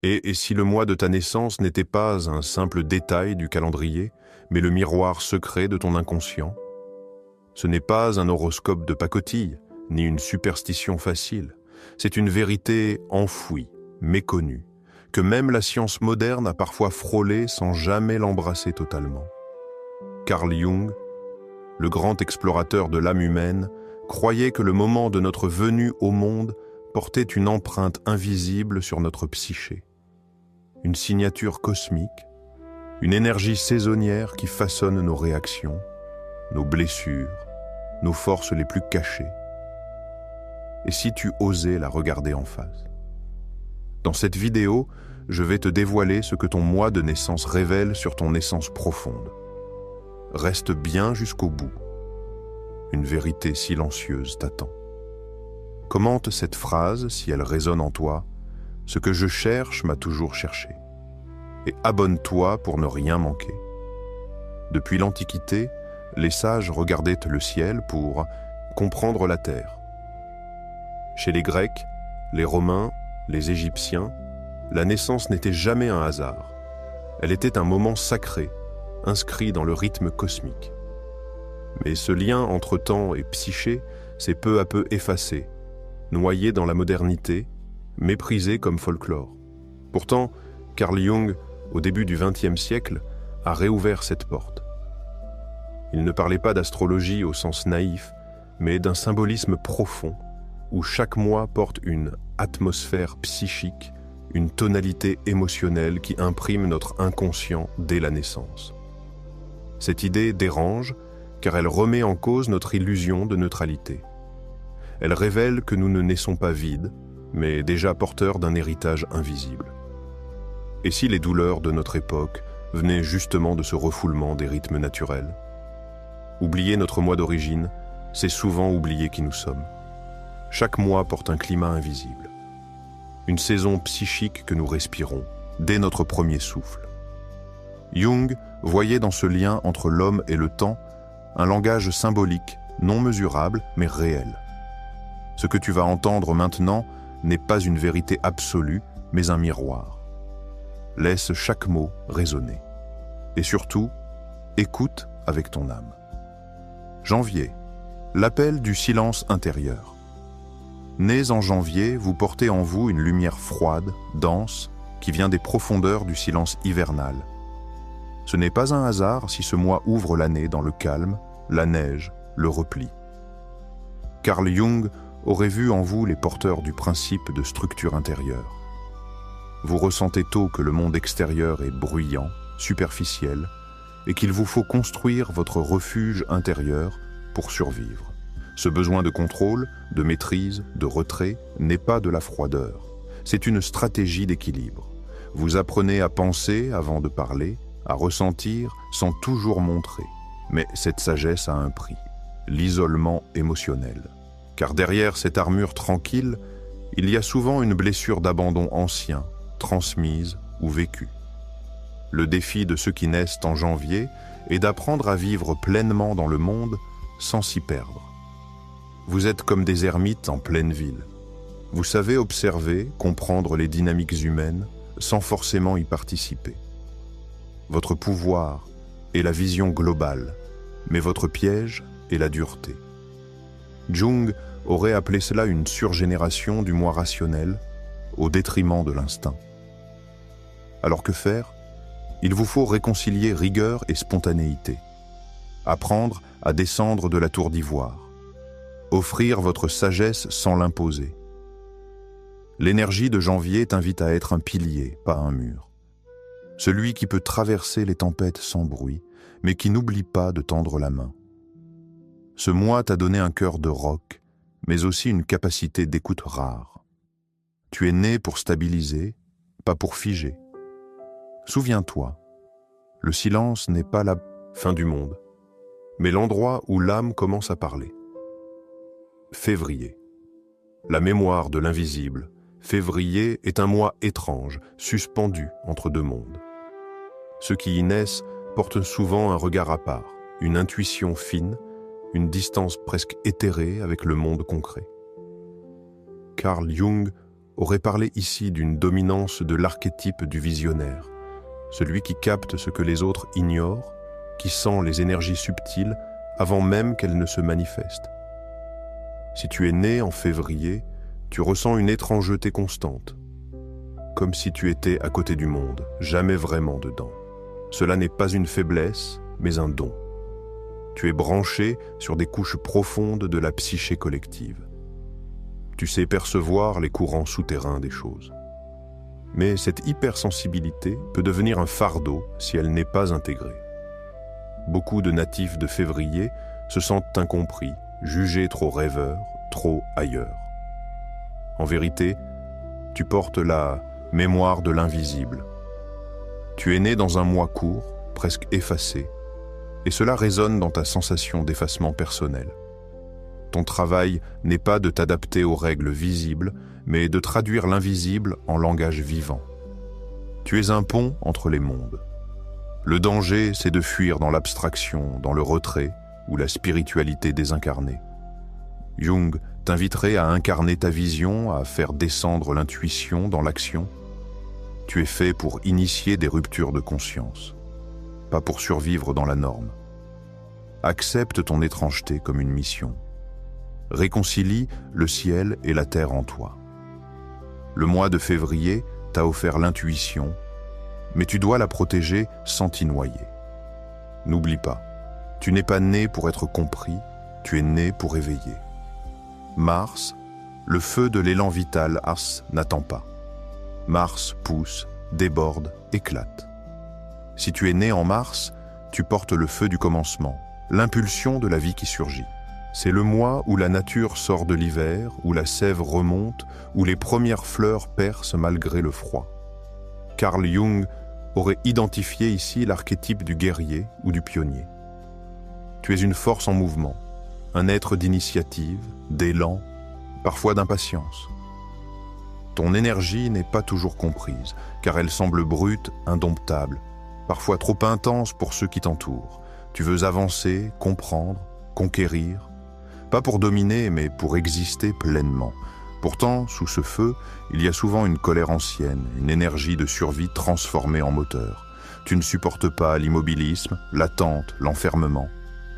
Et si le mois de ta naissance n'était pas un simple détail du calendrier, mais le miroir secret de ton inconscient? Ce n'est pas un horoscope de pacotille, ni une superstition facile. C'est une vérité enfouie, méconnue, que même la science moderne a parfois frôlée sans jamais l'embrasser totalement. Carl Jung, le grand explorateur de l'âme humaine, croyait que le moment de notre venue au monde portait une empreinte invisible sur notre psyché. Une signature cosmique, une énergie saisonnière qui façonne nos réactions, nos blessures, nos forces les plus cachées. Et si tu osais la regarder en face? Dans cette vidéo, je vais te dévoiler ce que ton mois de naissance révèle sur ton essence profonde. Reste bien jusqu'au bout. Une vérité silencieuse t'attend. Commente cette phrase si elle résonne en toi. Ce que je cherche m'a toujours cherché. Et abonne-toi pour ne rien manquer. Depuis l'Antiquité, les sages regardaient le ciel pour comprendre la terre. Chez les Grecs, les Romains, les Égyptiens, la naissance n'était jamais un hasard. Elle était un moment sacré, inscrit dans le rythme cosmique. Mais ce lien entre temps et psyché s'est peu à peu effacé, noyé dans la modernité, méprisé comme folklore. Pourtant, Carl Jung, au début du XXe siècle, a réouvert cette porte. Il ne parlait pas d'astrologie au sens naïf, mais d'un symbolisme profond, où chaque mois porte une atmosphère psychique, une tonalité émotionnelle qui imprime notre inconscient dès la naissance. Cette idée dérange, car elle remet en cause notre illusion de neutralité. Elle révèle que nous ne naissons pas vides, mais déjà porteurs d'un héritage invisible. Et si les douleurs de notre époque venaient justement de ce refoulement des rythmes naturels? Oublier notre mois d'origine, c'est souvent oublier qui nous sommes. Chaque mois porte un climat invisible. Une saison psychique que nous respirons, dès notre premier souffle. Jung voyait dans ce lien entre l'homme et le temps un langage symbolique, non mesurable, mais réel. Ce que tu vas entendre maintenant n'est pas une vérité absolue, mais un miroir. Laisse chaque mot résonner. Et surtout, écoute avec ton âme. Janvier, l'appel du silence intérieur. Nés en janvier, vous portez en vous une lumière froide, dense, qui vient des profondeurs du silence hivernal. Ce n'est pas un hasard si ce mois ouvre l'année dans le calme, la neige, le repli. Carl Jung aurait vu en vous les porteurs du principe de structure intérieure. Vous ressentez tôt que le monde extérieur est bruyant, superficiel, et qu'il vous faut construire votre refuge intérieur pour survivre. Ce besoin de contrôle, de maîtrise, de retrait n'est pas de la froideur. C'est une stratégie d'équilibre. Vous apprenez à penser avant de parler, à ressentir sans toujours montrer. Mais cette sagesse a un prix, l'isolement émotionnel. Car derrière cette armure tranquille, il y a souvent une blessure d'abandon ancien, transmise ou vécue. Le défi de ceux qui naissent en janvier est d'apprendre à vivre pleinement dans le monde sans s'y perdre. Vous êtes comme des ermites en pleine ville. Vous savez observer, comprendre les dynamiques humaines sans forcément y participer. Votre pouvoir est la vision globale, mais votre piège est la dureté. Jung aurait appelé cela une surgénération du moi rationnel au détriment de l'instinct. Alors que faire? Il vous faut réconcilier rigueur et spontanéité, apprendre à descendre de la tour d'ivoire, offrir votre sagesse sans l'imposer. L'énergie de janvier t'invite à être un pilier, pas un mur. Celui qui peut traverser les tempêtes sans bruit, mais qui n'oublie pas de tendre la main. Ce mois t'a donné un cœur de roc, mais aussi une capacité d'écoute rare. Tu es né pour stabiliser, pas pour figer. Souviens-toi, le silence n'est pas la fin du monde, mais l'endroit où l'âme commence à parler. Février. La mémoire de l'invisible. Février est un mois étrange, suspendu entre deux mondes. Ceux qui y naissent portent souvent un regard à part, une intuition fine, une distance presque éthérée avec le monde concret. Carl Jung aurait parlé ici d'une dominance de l'archétype du visionnaire, celui qui capte ce que les autres ignorent, qui sent les énergies subtiles avant même qu'elles ne se manifestent. Si tu es né en février, tu ressens une étrangeté constante, comme si tu étais à côté du monde, jamais vraiment dedans. Cela n'est pas une faiblesse, mais un don. Tu es branché sur des couches profondes de la psyché collective. Tu sais percevoir les courants souterrains des choses. Mais cette hypersensibilité peut devenir un fardeau si elle n'est pas intégrée. Beaucoup de natifs de février se sentent incompris, jugés trop rêveurs, trop ailleurs. En vérité, tu portes la mémoire de l'invisible. Tu es né dans un mois court, presque effacé, et cela résonne dans ta sensation d'effacement personnel. Ton travail n'est pas de t'adapter aux règles visibles, mais de traduire l'invisible en langage vivant. Tu es un pont entre les mondes. Le danger, c'est de fuir dans l'abstraction, dans le retrait ou la spiritualité désincarnée. Jung t'inviterait à incarner ta vision, à faire descendre l'intuition dans l'action. Tu es fait pour initier des ruptures de conscience, pas pour survivre dans la norme. Accepte ton étrangeté comme une mission. Réconcilie le ciel et la terre en toi. Le mois de février t'a offert l'intuition, mais tu dois la protéger sans t'y noyer. N'oublie pas, tu n'es pas né pour être compris, tu es né pour éveiller. Mars, le feu de l'élan vital Ars n'attend pas. Mars pousse, déborde, éclate. Si tu es né en Mars, tu portes le feu du commencement, l'impulsion de la vie qui surgit. C'est le mois où la nature sort de l'hiver, où la sève remonte, où les premières fleurs percent malgré le froid. Carl Jung aurait identifié ici l'archétype du guerrier ou du pionnier. Tu es une force en mouvement, un être d'initiative, d'élan, parfois d'impatience. Ton énergie n'est pas toujours comprise, car elle semble brute, indomptable, parfois trop intense pour ceux qui t'entourent. Tu veux avancer, comprendre, conquérir, pas pour dominer, mais pour exister pleinement. Pourtant, sous ce feu, il y a souvent une colère ancienne, une énergie de survie transformée en moteur. Tu ne supportes pas l'immobilisme, l'attente, l'enfermement.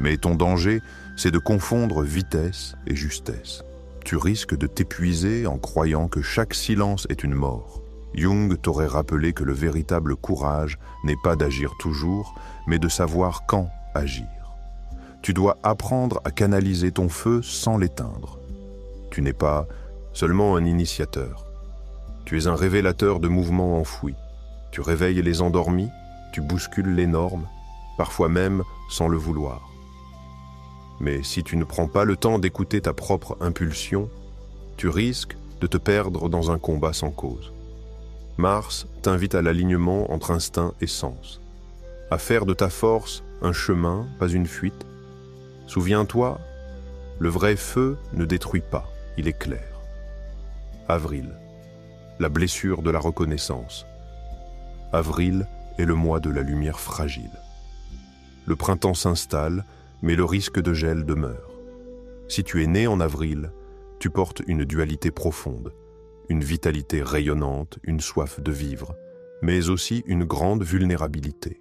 Mais ton danger, c'est de confondre vitesse et justesse. Tu risques de t'épuiser en croyant que chaque silence est une mort. Jung t'aurait rappelé que le véritable courage n'est pas d'agir toujours, mais de savoir quand agir. Tu dois apprendre à canaliser ton feu sans l'éteindre. Tu n'es pas seulement un initiateur. Tu es un révélateur de mouvements enfouis. Tu réveilles les endormis, tu bouscules les normes, parfois même sans le vouloir. Mais si tu ne prends pas le temps d'écouter ta propre impulsion, tu risques de te perdre dans un combat sans cause. Mars t'invite à l'alignement entre instinct et sens, à faire de ta force un chemin, pas une fuite. Souviens-toi, le vrai feu ne détruit pas, il éclaire. Avril, la blessure de la reconnaissance. Avril est le mois de la lumière fragile. Le printemps s'installe, mais le risque de gel demeure. Si tu es né en avril, tu portes une dualité profonde, une vitalité rayonnante, une soif de vivre, mais aussi une grande vulnérabilité.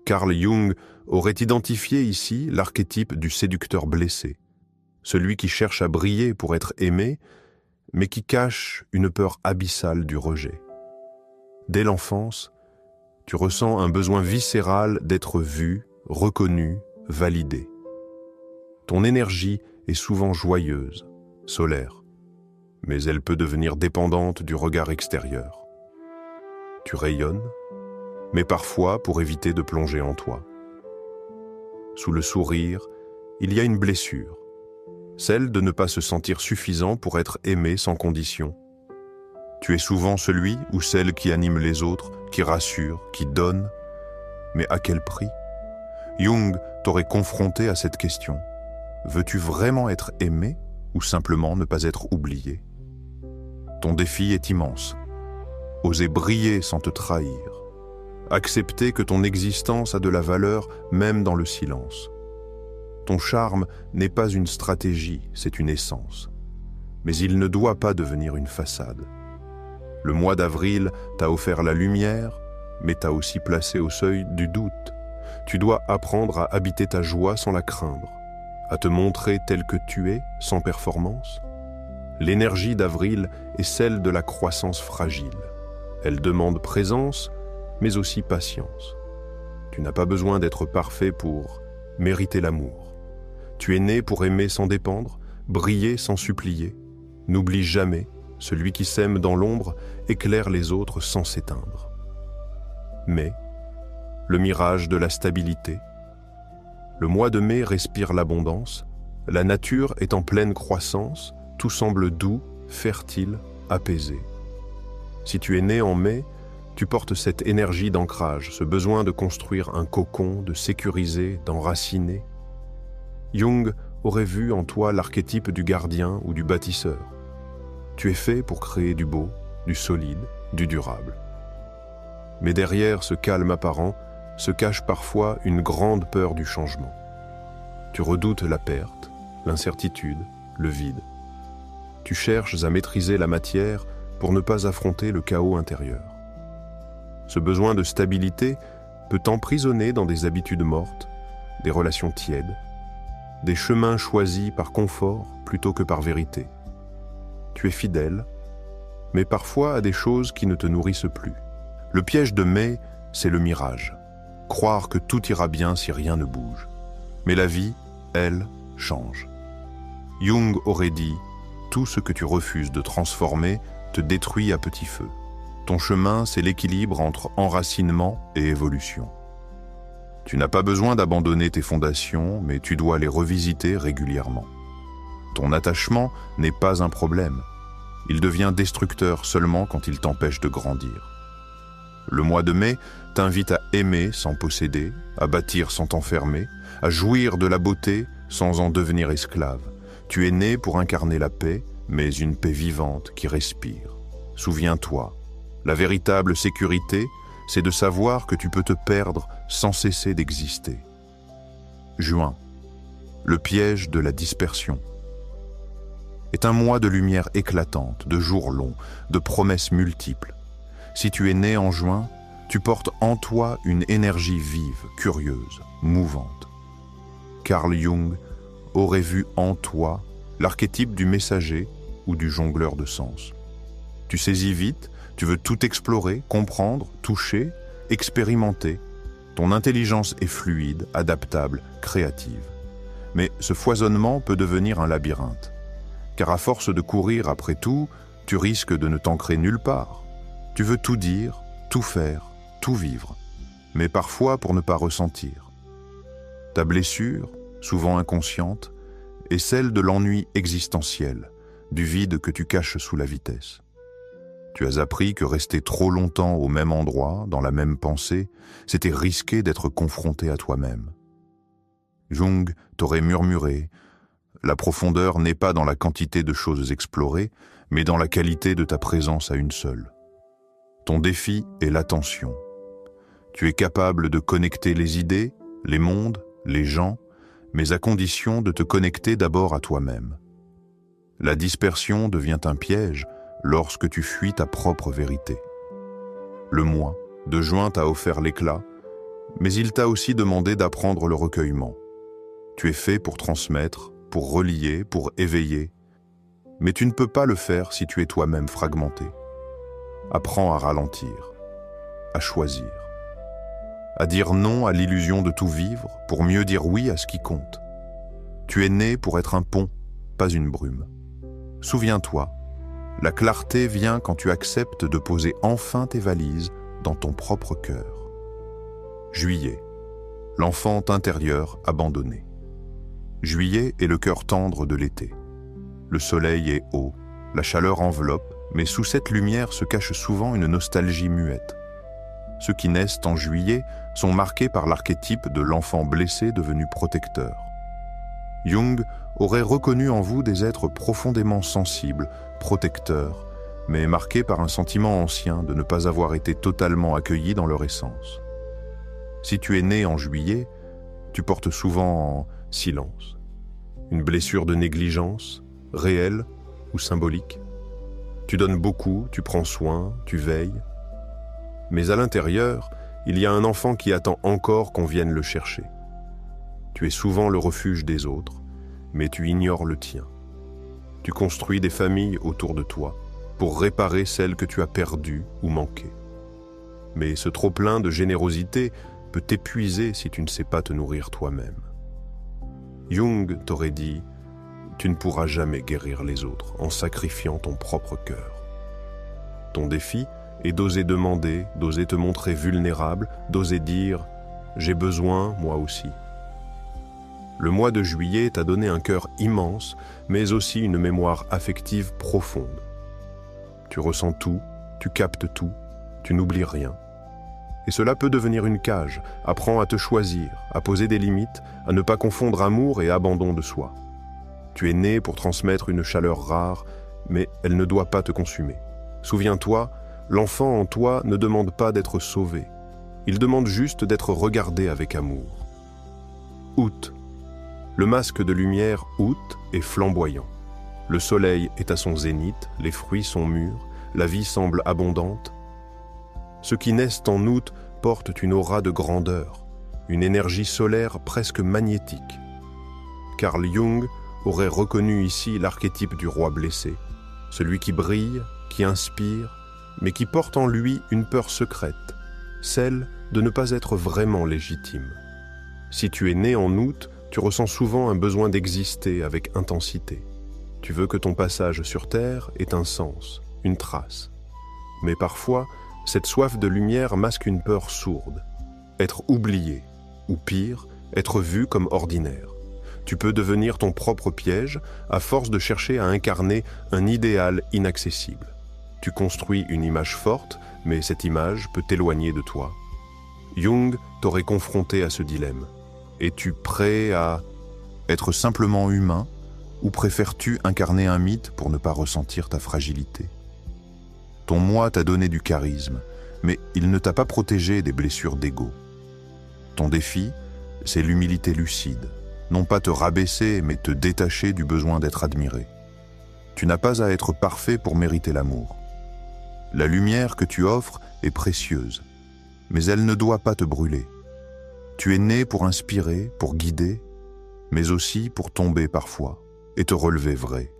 Carl Jung aurait identifié ici l'archétype du séducteur blessé, celui qui cherche à briller pour être aimé, mais qui cache une peur abyssale du rejet. Dès l'enfance, tu ressens un besoin viscéral d'être vu, reconnu, validé. Ton énergie est souvent joyeuse, solaire, mais elle peut devenir dépendante du regard extérieur. Tu rayonnes, mais parfois pour éviter de plonger en toi. Sous le sourire, il y a une blessure, celle de ne pas se sentir suffisant pour être aimé sans condition. Tu es souvent celui ou celle qui anime les autres, qui rassure, qui donne, mais à quel prix ? Jung t'aurait confronté à cette question. Veux-tu vraiment être aimé ou simplement ne pas être oublié ? Ton défi est immense. Oser briller sans te trahir. Accepter que ton existence a de la valeur même dans le silence. Ton charme n'est pas une stratégie, c'est une essence. Mais il ne doit pas devenir une façade. Le mois d'avril t'a offert la lumière, mais t'a aussi placé au seuil du doute. Tu dois apprendre à habiter ta joie sans la craindre, à te montrer tel que tu es, sans performance. L'énergie d'avril est celle de la croissance fragile. Elle demande présence, mais aussi patience. Tu n'as pas besoin d'être parfait pour mériter l'amour. Tu es né pour aimer sans dépendre, briller sans supplier. N'oublie jamais, celui qui sème dans l'ombre éclaire les autres sans s'éteindre. Mais, le mirage de la stabilité. Le mois de mai respire l'abondance, la nature est en pleine croissance, tout semble doux, fertile, apaisé. Si tu es né en mai, tu portes cette énergie d'ancrage, ce besoin de construire un cocon, de sécuriser, d'enraciner. Jung aurait vu en toi l'archétype du gardien ou du bâtisseur. Tu es fait pour créer du beau, du solide, du durable. Mais derrière ce calme apparent se cache parfois une grande peur du changement. Tu redoutes la perte, l'incertitude, le vide. Tu cherches à maîtriser la matière pour ne pas affronter le chaos intérieur. Ce besoin de stabilité peut t'emprisonner dans des habitudes mortes, des relations tièdes, des chemins choisis par confort plutôt que par vérité. Tu es fidèle, mais parfois à des choses qui ne te nourrissent plus. Le piège de mai, c'est le mirage. Croire que tout ira bien si rien ne bouge. Mais la vie, elle, change. Jung aurait dit « Tout ce que tu refuses de transformer te détruit à petit feu. Ton chemin, c'est l'équilibre entre enracinement et évolution. » Tu n'as pas besoin d'abandonner tes fondations, mais tu dois les revisiter régulièrement. Ton attachement n'est pas un problème. Il devient destructeur seulement quand il t'empêche de grandir. Le mois de mai t'invite à aimer sans posséder, à bâtir sans t'enfermer, à jouir de la beauté sans en devenir esclave. Tu es né pour incarner la paix, mais une paix vivante qui respire. Souviens-toi, la véritable sécurité, c'est de savoir que tu peux te perdre sans cesser d'exister. Juin, le piège de la dispersion, est un mois de lumière éclatante, de jours longs, de promesses multiples. Si tu es né en juin, tu portes en toi une énergie vive, curieuse, mouvante. Carl Jung aurait vu en toi l'archétype du messager ou du jongleur de sens. Tu saisis vite, tu veux tout explorer, comprendre, toucher, expérimenter. Ton intelligence est fluide, adaptable, créative. Mais ce foisonnement peut devenir un labyrinthe. Car à force de courir après tout, tu risques de ne t'ancrer nulle part. Tu veux tout dire, tout faire, tout vivre, mais parfois pour ne pas ressentir. Ta blessure, souvent inconsciente, est celle de l'ennui existentiel, du vide que tu caches sous la vitesse. Tu as appris que rester trop longtemps au même endroit, dans la même pensée, c'était risquer d'être confronté à toi-même. Jung t'aurait murmuré « La profondeur n'est pas dans la quantité de choses explorées, mais dans la qualité de ta présence à une seule. » Ton défi est l'attention. Tu es capable de connecter les idées, les mondes, les gens, mais à condition de te connecter d'abord à toi-même. La dispersion devient un piège lorsque tu fuis ta propre vérité. Le mois de juin t'a offert l'éclat, mais il t'a aussi demandé d'apprendre le recueillement. Tu es fait pour transmettre, pour relier, pour éveiller, mais tu ne peux pas le faire si tu es toi-même fragmenté. Apprends à ralentir, à choisir, à dire non à l'illusion de tout vivre pour mieux dire oui à ce qui compte. Tu es né pour être un pont, pas une brume. Souviens-toi, la clarté vient quand tu acceptes de poser enfin tes valises dans ton propre cœur. Juillet, l'enfant intérieur abandonné. Juillet est le cœur tendre de l'été. Le soleil est haut, la chaleur enveloppe, mais sous cette lumière se cache souvent une nostalgie muette. Ceux qui naissent en juillet sont marqués par l'archétype de l'enfant blessé devenu protecteur. Jung aurait reconnu en vous des êtres profondément sensibles, protecteurs, mais marqués par un sentiment ancien de ne pas avoir été totalement accueillis dans leur essence. Si tu es né en juillet, tu portes souvent en silence une blessure de négligence, réelle ou symbolique. Tu donnes beaucoup, tu prends soin, tu veilles. Mais à l'intérieur, il y a un enfant qui attend encore qu'on vienne le chercher. Tu es souvent le refuge des autres, mais tu ignores le tien. Tu construis des familles autour de toi pour réparer celles que tu as perdues ou manquées. Mais ce trop-plein de générosité peut t'épuiser si tu ne sais pas te nourrir toi-même. Jung t'aurait dit « Tu ne pourras jamais guérir les autres en sacrifiant ton propre cœur. » Ton défi est d'oser demander, d'oser te montrer vulnérable, d'oser dire « J'ai besoin, moi aussi ». Le mois de juillet t'a donné un cœur immense, mais aussi une mémoire affective profonde. Tu ressens tout, tu captes tout, tu n'oublies rien. Et cela peut devenir une cage. Apprends à te choisir, à poser des limites, à ne pas confondre amour et abandon de soi. Tu es né pour transmettre une chaleur rare, mais elle ne doit pas te consumer. Souviens-toi, l'enfant en toi ne demande pas d'être sauvé. Il demande juste d'être regardé avec amour. Août. Le masque de lumière août est flamboyant. Le soleil est à son zénith, les fruits sont mûrs, la vie semble abondante. Ceux qui naissent en août portent une aura de grandeur, une énergie solaire presque magnétique. Carl Jung aurait reconnu ici l'archétype du roi blessé, celui qui brille, qui inspire, mais qui porte en lui une peur secrète, celle de ne pas être vraiment légitime. Si tu es né en août, tu ressens souvent un besoin d'exister avec intensité. Tu veux que ton passage sur Terre ait un sens, une trace. Mais parfois, cette soif de lumière masque une peur sourde. Être oublié, ou pire, être vu comme ordinaire. Tu peux devenir ton propre piège à force de chercher à incarner un idéal inaccessible. Tu construis une image forte, mais cette image peut t'éloigner de toi. Jung t'aurait confronté à ce dilemme. Es-tu prêt à être simplement humain ou préfères-tu incarner un mythe pour ne pas ressentir ta fragilité? Ton moi t'a donné du charisme, mais il ne t'a pas protégé des blessures d'ego. Ton défi, c'est l'humilité lucide. Non pas te rabaisser, mais te détacher du besoin d'être admiré. Tu n'as pas à être parfait pour mériter l'amour. La lumière que tu offres est précieuse, mais elle ne doit pas te brûler. Tu es né pour inspirer, pour guider, mais aussi pour tomber parfois et te relever vrai.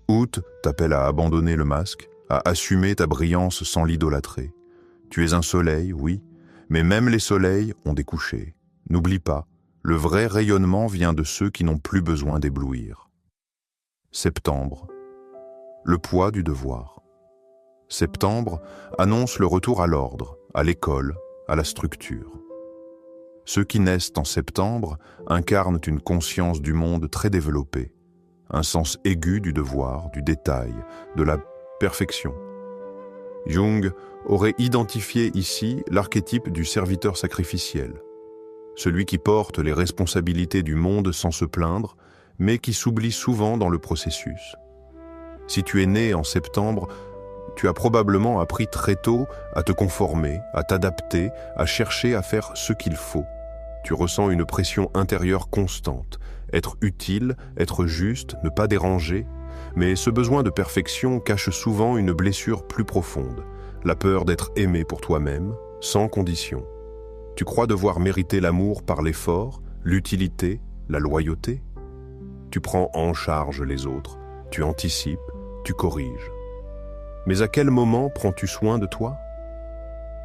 Août t'appelle à abandonner le masque, à assumer ta brillance sans l'idolâtrer. Tu es un soleil, oui, mais même les soleils ont des couchers. N'oublie pas, le vrai rayonnement vient de ceux qui n'ont plus besoin d'éblouir. Septembre. Le poids du devoir. Septembre annonce le retour à l'ordre, à l'école, à la structure. Ceux qui naissent en septembre incarnent une conscience du monde très développée, un sens aigu du devoir, du détail, de la perfection. Jung aurait identifié ici l'archétype du serviteur sacrificiel, celui qui porte les responsabilités du monde sans se plaindre, mais qui s'oublie souvent dans le processus. Si tu es né en septembre, tu as probablement appris très tôt à te conformer, à t'adapter, à chercher à faire ce qu'il faut. Tu ressens une pression intérieure constante, être utile, être juste, ne pas déranger. Mais ce besoin de perfection cache souvent une blessure plus profonde, la peur d'être aimé pour toi-même, sans condition. Tu crois devoir mériter l'amour par l'effort, l'utilité, la loyauté. Tu prends en charge les autres, tu anticipes, tu corriges. Mais à quel moment prends-tu soin de toi?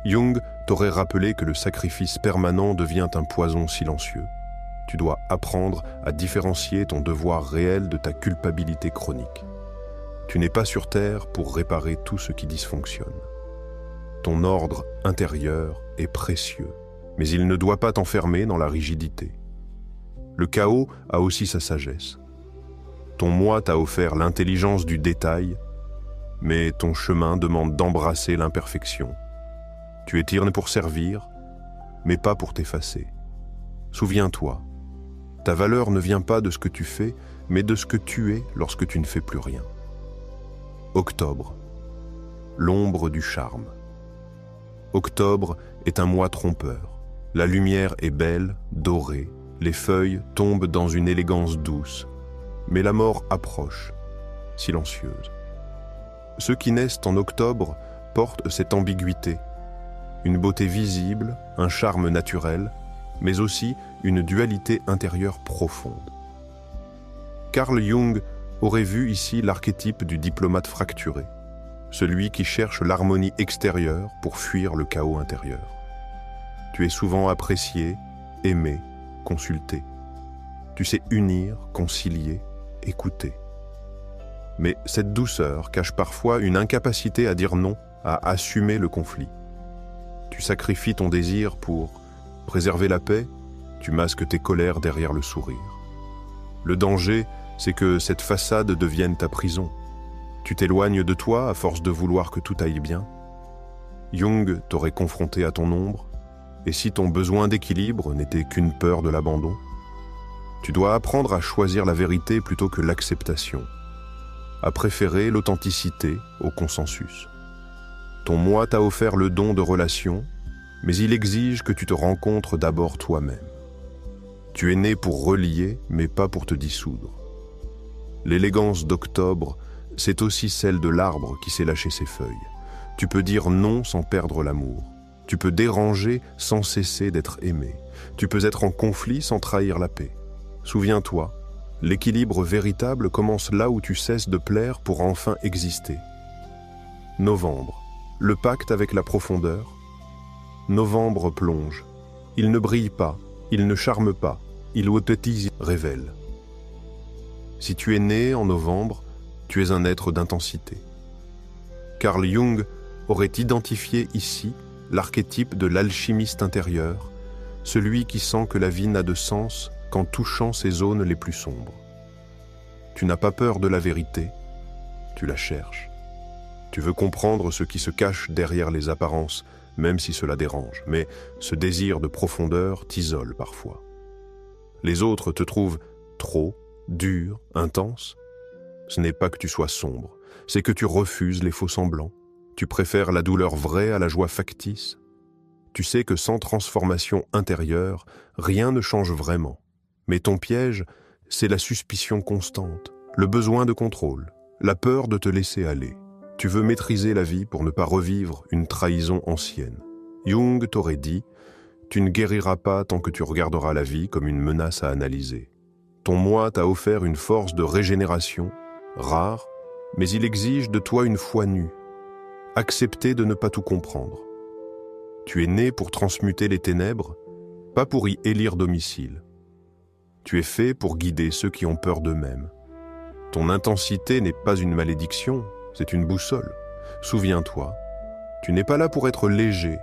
Jung t'aurait rappelé que le sacrifice permanent devient un poison silencieux. Tu dois apprendre à différencier ton devoir réel de ta culpabilité chronique. Tu n'es pas sur Terre pour réparer tout ce qui dysfonctionne. Ton ordre intérieur est précieux, mais il ne doit pas t'enfermer dans la rigidité. Le chaos a aussi sa sagesse. Ton moi t'a offert l'intelligence du détail, mais ton chemin demande d'embrasser l'imperfection. Tu es né pour servir, mais pas pour t'effacer. Souviens-toi, ta valeur ne vient pas de ce que tu fais, mais de ce que tu es lorsque tu ne fais plus rien. Octobre, l'ombre du charme. Octobre est un mois trompeur. La lumière est belle, dorée, les feuilles tombent dans une élégance douce, mais la mort approche, silencieuse. Ceux qui naissent en octobre portent cette ambiguïté, une beauté visible, un charme naturel, mais aussi une dualité intérieure profonde. Carl Jung aurait vu ici l'archétype du diplomate fracturé, celui qui cherche l'harmonie extérieure pour fuir le chaos intérieur. Tu es souvent apprécié, aimé, consulté. Tu sais unir, concilier, écouter. Mais cette douceur cache parfois une incapacité à dire non, à assumer le conflit. Tu sacrifies ton désir pour préserver la paix, tu masques tes colères derrière le sourire. Le danger, c'est que cette façade devienne ta prison. Tu t'éloignes de toi à force de vouloir que tout aille bien. Jung t'aurait confronté à ton ombre, et si ton besoin d'équilibre n'était qu'une peur de l'abandon, tu dois apprendre à choisir la vérité plutôt que l'acceptation, à préférer l'authenticité au consensus. Ton moi t'a offert le don de relation, mais il exige que tu te rencontres d'abord toi-même. Tu es né pour relier, mais pas pour te dissoudre. L'élégance d'octobre, c'est aussi celle de l'arbre qui sait lâcher ses feuilles. Tu peux dire non sans perdre l'amour. Tu peux déranger sans cesser d'être aimé. Tu peux être en conflit sans trahir la paix. Souviens-toi, l'équilibre véritable commence là où tu cesses de plaire pour enfin exister. Novembre, le pacte avec la profondeur. Novembre plonge. Il ne brille pas, il ne charme pas, il révèle. Si tu es né en novembre, tu es un être d'intensité. Carl Jung aurait identifié ici l'archétype de l'alchimiste intérieur, celui qui sent que la vie n'a de sens qu'en touchant ses zones les plus sombres. Tu n'as pas peur de la vérité, tu la cherches. Tu veux comprendre ce qui se cache derrière les apparences, même si cela dérange, mais ce désir de profondeur t'isole parfois. Les autres te trouvent trop, dur, intense. Ce n'est pas que tu sois sombre, c'est que tu refuses les faux semblants. Tu préfères la douleur vraie à la joie factice. Tu sais que sans transformation intérieure, rien ne change vraiment. Mais ton piège, c'est la suspicion constante, le besoin de contrôle, la peur de te laisser aller. Tu veux maîtriser la vie pour ne pas revivre une trahison ancienne. Jung t'aurait dit « Tu ne guériras pas tant que tu regarderas la vie comme une menace à analyser. » Ton moi t'a offert une force de régénération, rare, mais il exige de toi une foi nue. Accepter de ne pas tout comprendre. Tu es né pour transmuter les ténèbres, pas pour y élire domicile. Tu es fait pour guider ceux qui ont peur d'eux-mêmes. Ton intensité n'est pas une malédiction, c'est une boussole. Souviens-toi, tu n'es pas là pour être léger,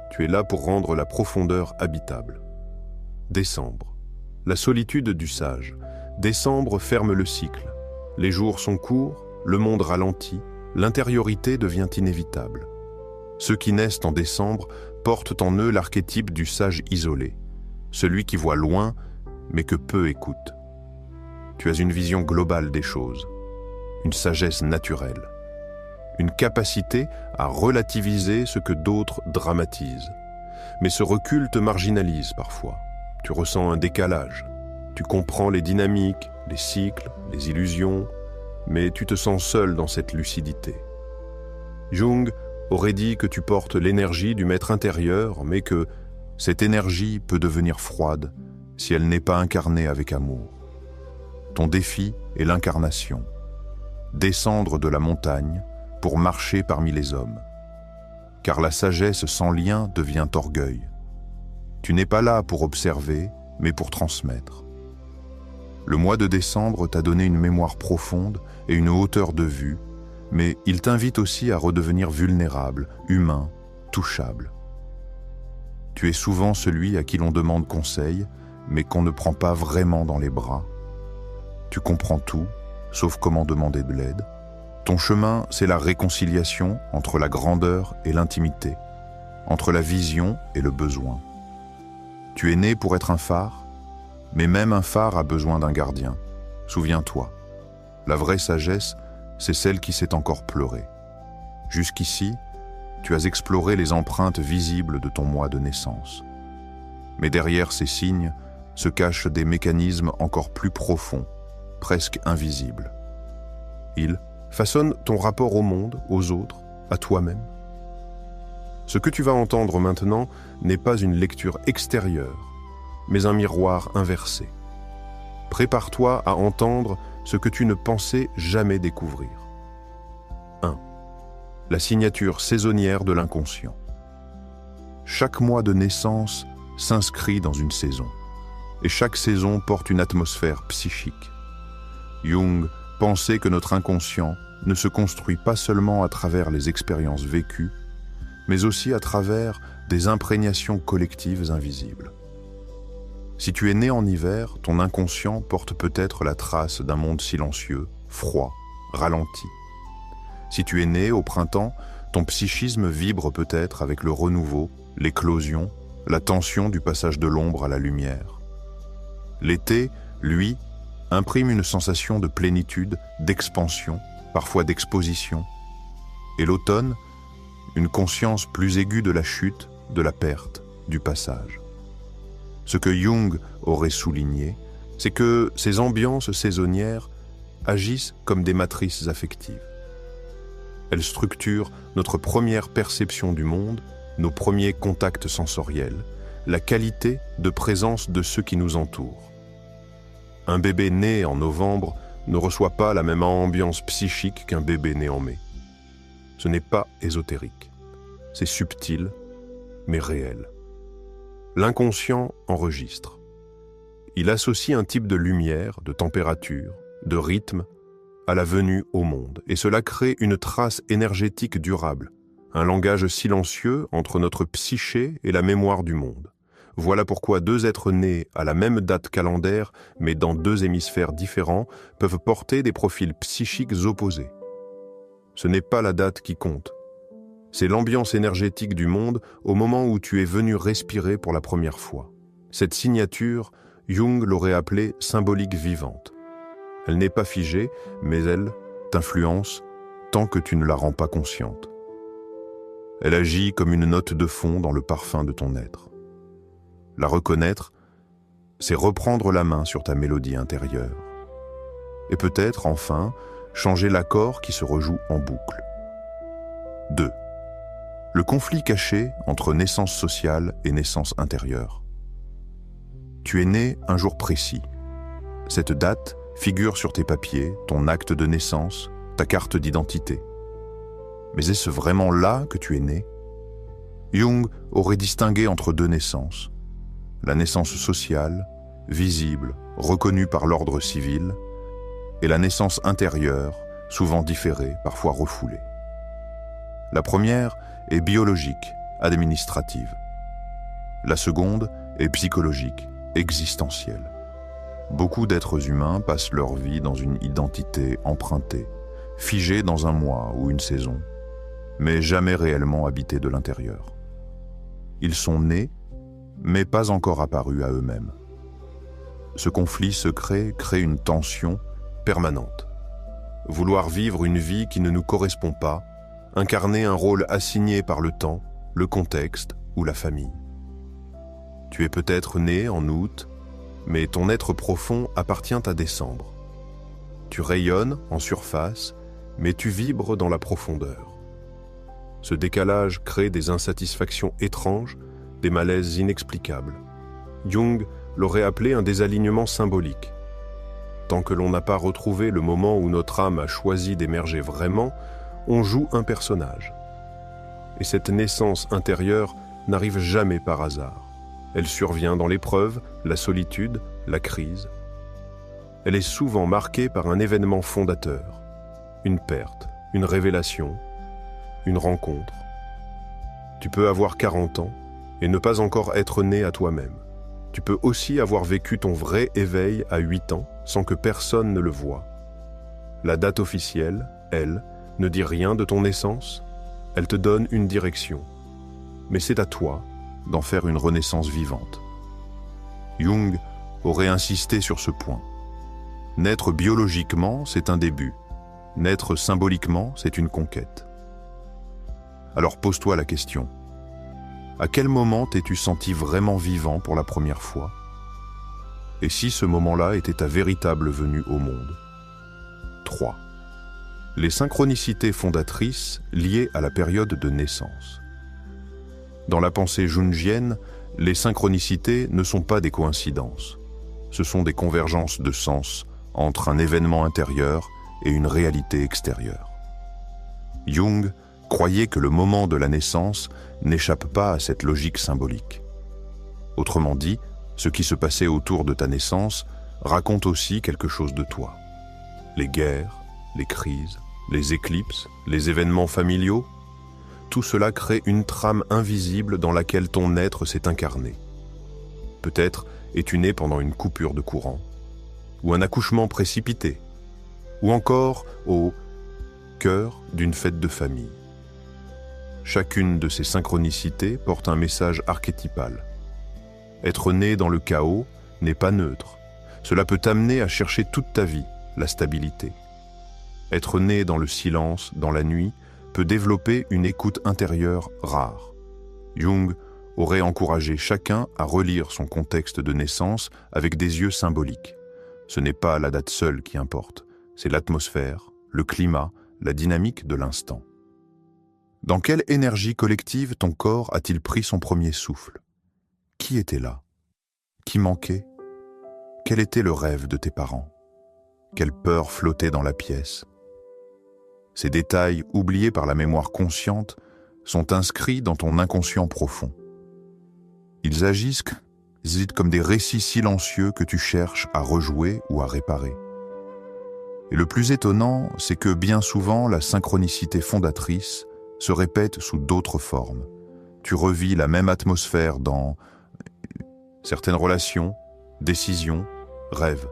tu es là pour rendre la profondeur habitable. Décembre, la solitude du sage. Décembre ferme le cycle. Les jours sont courts, le monde ralentit, l'intériorité devient inévitable. Ceux qui naissent en décembre portent en eux l'archétype du sage isolé, celui qui voit loin, mais que peu écoute. Tu as une vision globale des choses, une sagesse naturelle, une capacité à relativiser ce que d'autres dramatisent. Mais ce recul te marginalise parfois. Tu ressens un décalage. Tu comprends les dynamiques, les cycles, les illusions, mais tu te sens seul dans cette lucidité. Jung aurait dit que tu portes l'énergie du maître intérieur, mais que cette énergie peut devenir froide si elle n'est pas incarnée avec amour. Ton défi est l'incarnation. Descendre de la montagne pour marcher parmi les hommes. Car la sagesse sans lien devient orgueil. Tu n'es pas là pour observer, mais pour transmettre. Le mois de décembre t'a donné une mémoire profonde et une hauteur de vue, mais il t'invite aussi à redevenir vulnérable, humain, touchable. Tu es souvent celui à qui l'on demande conseil, mais qu'on ne prend pas vraiment dans les bras. Tu comprends tout, sauf comment demander de l'aide. Ton chemin, c'est la réconciliation entre la grandeur et l'intimité, entre la vision et le besoin. Tu es né pour être un phare, mais même un phare a besoin d'un gardien. Souviens-toi, la vraie sagesse, c'est celle qui sait encore pleurer. Jusqu'ici, tu as exploré les empreintes visibles de ton moi de naissance. Mais derrière ces signes se cachent des mécanismes encore plus profonds, presque invisibles. Ils façonne ton rapport au monde, aux autres, à toi-même. Ce que tu vas entendre maintenant n'est pas une lecture extérieure, mais un miroir inversé. Prépare-toi à entendre ce que tu ne pensais jamais découvrir. 1. La signature saisonnière de l'inconscient. Chaque mois de naissance s'inscrit dans une saison, et chaque saison porte une atmosphère psychique. Jung pensait que notre inconscient ne se construit pas seulement à travers les expériences vécues, mais aussi à travers des imprégnations collectives invisibles. Si tu es né en hiver, ton inconscient porte peut-être la trace d'un monde silencieux, froid, ralenti. Si tu es né au printemps, ton psychisme vibre peut-être avec le renouveau, l'éclosion, la tension du passage de l'ombre à la lumière. L'été, lui, imprime une sensation de plénitude, d'expansion, parfois d'exposition. Et l'automne, une conscience plus aiguë de la chute, de la perte, du passage. Ce que Jung aurait souligné, c'est que ces ambiances saisonnières agissent comme des matrices affectives. Elles structurent notre première perception du monde, nos premiers contacts sensoriels, la qualité de présence de ceux qui nous entourent. Un bébé né en novembre ne reçoit pas la même ambiance psychique qu'un bébé né en mai. Ce n'est pas ésotérique, c'est subtil, mais réel. L'inconscient enregistre. Il associe un type de lumière, de température, de rythme à la venue au monde, et cela crée une trace énergétique durable, un langage silencieux entre notre psyché et la mémoire du monde. Voilà pourquoi deux êtres nés à la même date calendaire, mais dans deux hémisphères différents, peuvent porter des profils psychiques opposés. Ce n'est pas la date qui compte. C'est l'ambiance énergétique du monde au moment où tu es venu respirer pour la première fois. Cette signature, Jung l'aurait appelée symbolique vivante. Elle n'est pas figée, mais elle t'influence tant que tu ne la rends pas consciente. Elle agit comme une note de fond dans le parfum de ton être. La reconnaître, c'est reprendre la main sur ta mélodie intérieure. Et peut-être, enfin, changer l'accord qui se rejoue en boucle. 2. Le conflit caché entre naissance sociale et naissance intérieure. Tu es né un jour précis. Cette date figure sur tes papiers, ton acte de naissance, ta carte d'identité. Mais est-ce vraiment là que tu es né? Jung aurait distingué entre deux naissances. La naissance sociale, visible, reconnue par l'ordre civil, et la naissance intérieure, souvent différée, parfois refoulée. La première est biologique, administrative. La seconde est psychologique, existentielle. Beaucoup d'êtres humains passent leur vie dans une identité empruntée, figée dans un mois ou une saison, mais jamais réellement habitée de l'intérieur. Ils sont nés, mais pas encore apparus à eux-mêmes. Ce conflit secret crée une tension permanente. Vouloir vivre une vie qui ne nous correspond pas, incarner un rôle assigné par le temps, le contexte ou la famille. Tu es peut-être né en août, mais ton être profond appartient à décembre. Tu rayonnes en surface, mais tu vibres dans la profondeur. Ce décalage crée des insatisfactions étranges, des malaises inexplicables. Jung l'aurait appelé un désalignement symbolique. Tant que l'on n'a pas retrouvé le moment où notre âme a choisi d'émerger vraiment, on joue un personnage. Et cette naissance intérieure n'arrive jamais par hasard. Elle survient dans l'épreuve, la solitude, la crise. Elle est souvent marquée par un événement fondateur, une perte, une révélation, une rencontre. Tu peux avoir 40 ans et ne pas encore être né à toi-même. Tu peux aussi avoir vécu ton vrai éveil à 8 ans sans que personne ne le voie. La date officielle, elle, ne dit rien de ton naissance, elle te donne une direction. Mais c'est à toi d'en faire une renaissance vivante. Jung aurait insisté sur ce point. Naître biologiquement, c'est un début. Naître symboliquement, c'est une conquête. Alors pose-toi la question. À quel moment t'es-tu senti vraiment vivant pour la première fois? Et si ce moment-là était ta véritable venue au monde? 3. les synchronicités fondatrices liées à la période de naissance. Dans la pensée jungienne, les synchronicités ne sont pas des coïncidences. Ce sont des convergences de sens entre un événement intérieur et une réalité extérieure. Jung croyait que le moment de la naissance n'échappe pas à cette logique symbolique. Autrement dit, ce qui se passait autour de ta naissance raconte aussi quelque chose de toi. Les guerres, les crises, les éclipses, les événements familiaux, tout cela crée une trame invisible dans laquelle ton être s'est incarné. Peut-être es-tu né pendant une coupure de courant, ou un accouchement précipité, ou encore au cœur d'une fête de famille. Chacune de ces synchronicités porte un message archétypal. Être né dans le chaos n'est pas neutre. Cela peut t'amener à chercher toute ta vie la stabilité. Être né dans le silence, dans la nuit, peut développer une écoute intérieure rare. Jung aurait encouragé chacun à relire son contexte de naissance avec des yeux symboliques. Ce n'est pas la date seule qui importe, c'est l'atmosphère, le climat, la dynamique de l'instant. Dans quelle énergie collective ton corps a-t-il pris son premier souffle? Qui était là? Qui manquait? Quel était le rêve de tes parents? Quelle peur flottait dans la pièce? Ces détails, oubliés par la mémoire consciente, sont inscrits dans ton inconscient profond. Ils agissent comme des récits silencieux que tu cherches à rejouer ou à réparer. Et le plus étonnant, c'est que bien souvent, la synchronicité fondatrice se répète sous d'autres formes. Tu revis la même atmosphère dans certaines relations, décisions, rêves.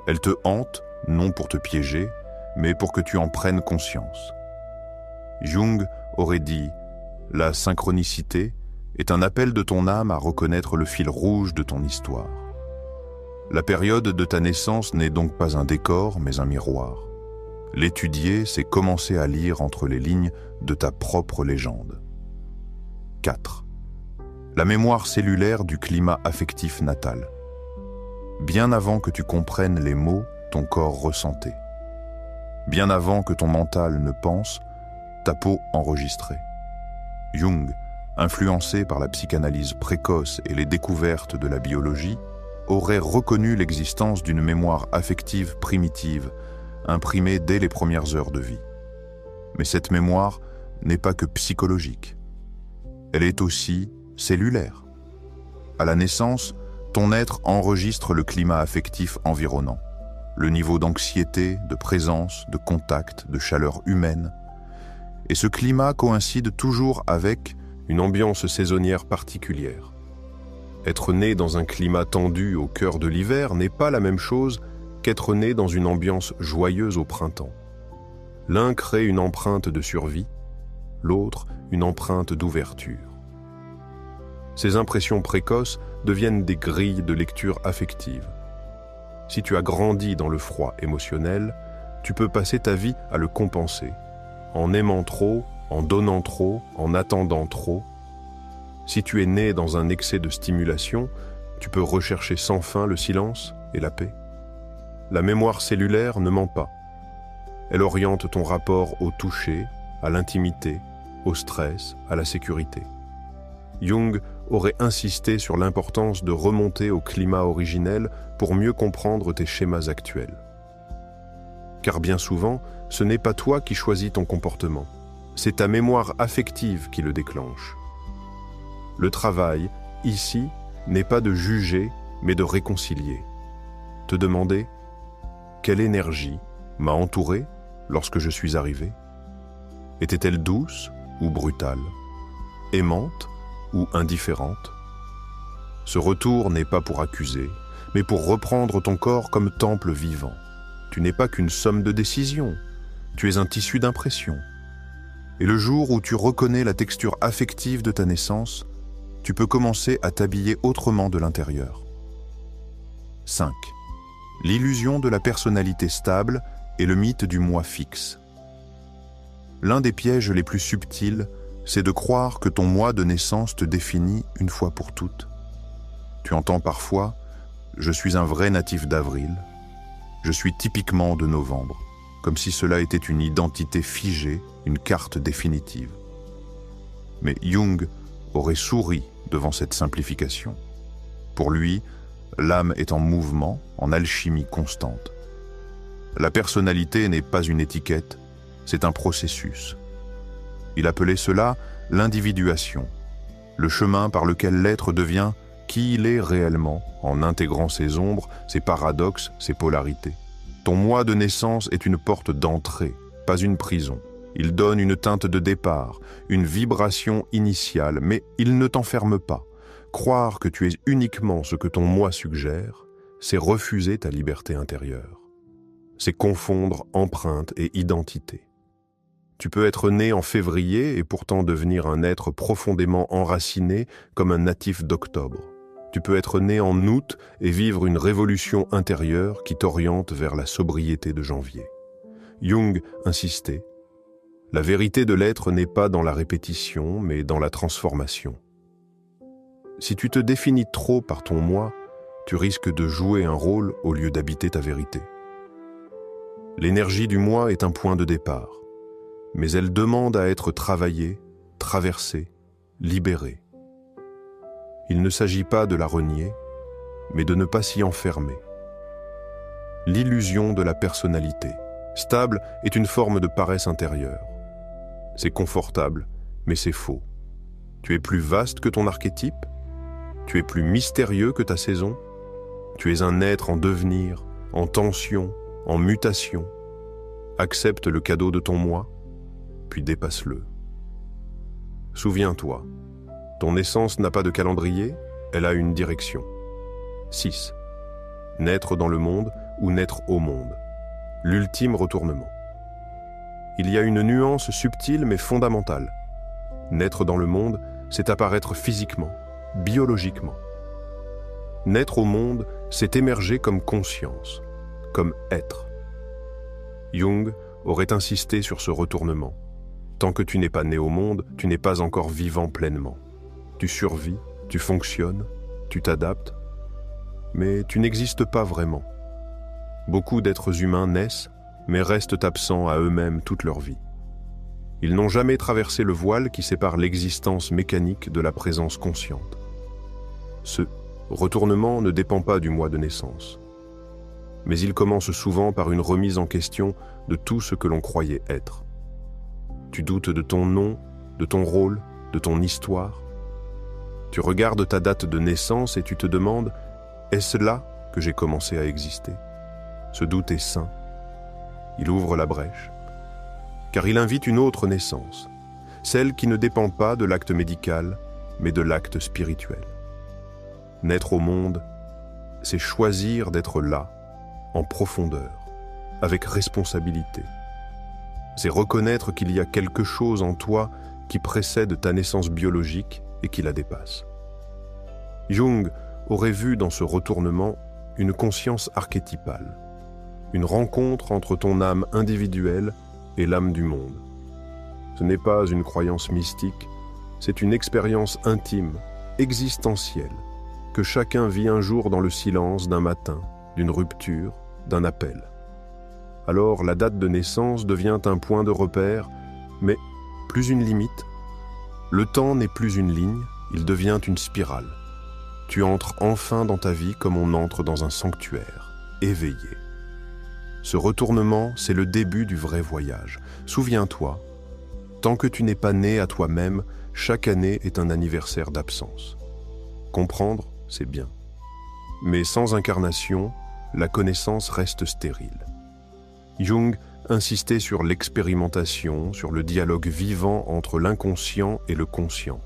Elle te hante, non pour te piéger, mais pour que tu en prennes conscience. Jung aurait dit « La synchronicité est un appel de ton âme à reconnaître le fil rouge de ton histoire. » La période de ta naissance n'est donc pas un décor, mais un miroir. L'étudier, c'est commencer à lire entre les lignes de ta propre légende. 4. La mémoire cellulaire du climat affectif natal. Bien avant que tu comprennes les mots, ton corps ressentait. Bien avant que ton mental ne pense, ta peau enregistrait. Jung, influencé par la psychanalyse précoce et les découvertes de la biologie, aurait reconnu l'existence d'une mémoire affective primitive, imprimée dès les premières heures de vie. Mais cette mémoire n'est pas que psychologique. Elle est aussi cellulaire. À la naissance, ton être enregistre le climat affectif environnant, le niveau d'anxiété, de présence, de contact, de chaleur humaine. Et ce climat coïncide toujours avec une ambiance saisonnière particulière. Être né dans un climat tendu au cœur de l'hiver n'est pas la même chose qu'être né dans une ambiance joyeuse au printemps. L'un crée une empreinte de survie, l'autre une empreinte d'ouverture. Ces impressions précoces deviennent des grilles de lecture affective. Si tu as grandi dans le froid émotionnel, tu peux passer ta vie à le compenser, en aimant trop, en donnant trop, en attendant trop. Si tu es né dans un excès de stimulation, tu peux rechercher sans fin le silence et la paix. La mémoire cellulaire ne ment pas. Elle oriente ton rapport au toucher, à l'intimité, au stress, à la sécurité. Jung aurait insisté sur l'importance de remonter au climat originel pour mieux comprendre tes schémas actuels. Car bien souvent, ce n'est pas toi qui choisis ton comportement, c'est ta mémoire affective qui le déclenche. Le travail, ici, n'est pas de juger, mais de réconcilier. Te demander « Quelle énergie m'a entouré lorsque je suis arrivé ? Était-elle douce ou brutale ? Aimante ou indifférente ? Ce retour n'est pas pour accuser, mais pour reprendre ton corps comme temple vivant. Tu n'es pas qu'une somme de décisions, tu es un tissu d'impressions. Et le jour où tu reconnais la texture affective de ta naissance, tu peux commencer à t'habiller autrement de l'intérieur. 5. L'illusion de la personnalité stable et le mythe du moi fixe. L'un des pièges les plus subtils, c'est de croire que ton moi de naissance te définit une fois pour toutes. Tu entends parfois « je suis un vrai natif d'avril »,« je suis typiquement de novembre », comme si cela était une identité figée, une carte définitive. Mais Jung aurait souri devant cette simplification. Pour lui, l'âme est en mouvement, en alchimie constante. La personnalité n'est pas une étiquette, c'est un processus. Il appelait cela l'individuation, le chemin par lequel l'être devient qui il est réellement, en intégrant ses ombres, ses paradoxes, ses polarités. Ton moi de naissance est une porte d'entrée, pas une prison. Il donne une teinte de départ, une vibration initiale, mais il ne t'enferme pas. Croire que tu es uniquement ce que ton moi suggère, c'est refuser ta liberté intérieure. C'est confondre empreinte et identité. Tu peux être né en février et pourtant devenir un être profondément enraciné comme un natif d'octobre. Tu peux être né en août et vivre une révolution intérieure qui t'oriente vers la sobriété de janvier. Jung insistait, la vérité de l'être n'est pas dans la répétition, mais dans la transformation. Si tu te définis trop par ton moi, tu risques de jouer un rôle au lieu d'habiter ta vérité. L'énergie du moi est un point de départ, mais elle demande à être travaillée, traversée, libérée. Il ne s'agit pas de la renier, mais de ne pas s'y enfermer. L'illusion de la personnalité, stable, est une forme de paresse intérieure. C'est confortable, mais c'est faux. Tu es plus vaste que ton archétype, tu es plus mystérieux que ta saison, tu es un être en devenir, en tension, en mutation. Accepte le cadeau de ton moi, puis dépasse-le. Souviens-toi, ton essence n'a pas de calendrier, elle a une direction. 6. Naître dans le monde ou naître au monde. L'ultime retournement. Il y a une nuance subtile mais fondamentale. Naître dans le monde, c'est apparaître physiquement, biologiquement. Naître au monde, c'est émerger comme conscience, comme être. Jung aurait insisté sur ce retournement. Tant que tu n'es pas né au monde, tu n'es pas encore vivant pleinement. Tu survis, tu fonctionnes, tu t'adaptes, mais tu n'existes pas vraiment. Beaucoup d'êtres humains naissent, mais restent absents à eux-mêmes toute leur vie. Ils n'ont jamais traversé le voile qui sépare l'existence mécanique de la présence consciente. Ce retournement ne dépend pas du moi de naissance, mais il commence souvent par une remise en question de tout ce que l'on croyait être. Tu doutes de ton nom, de ton rôle, de ton histoire. Tu regardes ta date de naissance et tu te demandes « Est-ce là que j'ai commencé à exister ?» Ce doute est sain. Il ouvre la brèche, car il invite une autre naissance, celle qui ne dépend pas de l'acte médical, mais de l'acte spirituel. Naître au monde, c'est choisir d'être là, en profondeur, avec responsabilité. C'est reconnaître qu'il y a quelque chose en toi qui précède ta naissance biologique et qui la dépasse. Jung aurait vu dans ce retournement une conscience archétypale, une rencontre entre ton âme individuelle et l'âme du monde. Ce n'est pas une croyance mystique, c'est une expérience intime, existentielle, que chacun vit un jour dans le silence d'un matin, d'une rupture, d'un appel. Alors la date de naissance devient un point de repère, mais plus une limite. Le temps n'est plus une ligne, il devient une spirale. Tu entres enfin dans ta vie comme on entre dans un sanctuaire, éveillé. Ce retournement, c'est le début du vrai voyage. Souviens-toi, tant que tu n'es pas né à toi-même, chaque année est un anniversaire d'absence. Comprendre, c'est bien. Mais sans incarnation, la connaissance reste stérile. Jung insistait sur l'expérimentation, sur le dialogue vivant entre l'inconscient et le conscient.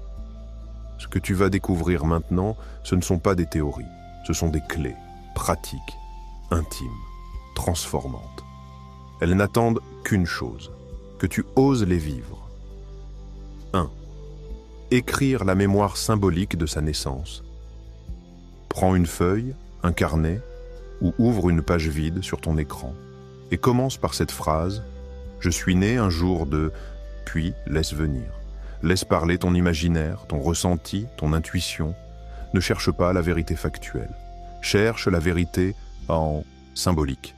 Ce que tu vas découvrir maintenant, ce ne sont pas des théories, ce sont des clés, pratiques, intimes, transformantes. Elles n'attendent qu'une chose, que tu oses les vivre. 1. Écrire la mémoire symbolique de sa naissance. Prends une feuille, un carnet, ou ouvre une page vide sur ton écran, et commence par cette phrase « Je suis né un jour de… » puis laisse venir. Laisse parler ton imaginaire, ton ressenti, ton intuition. Ne cherche pas la vérité factuelle. Cherche la vérité en symbolique.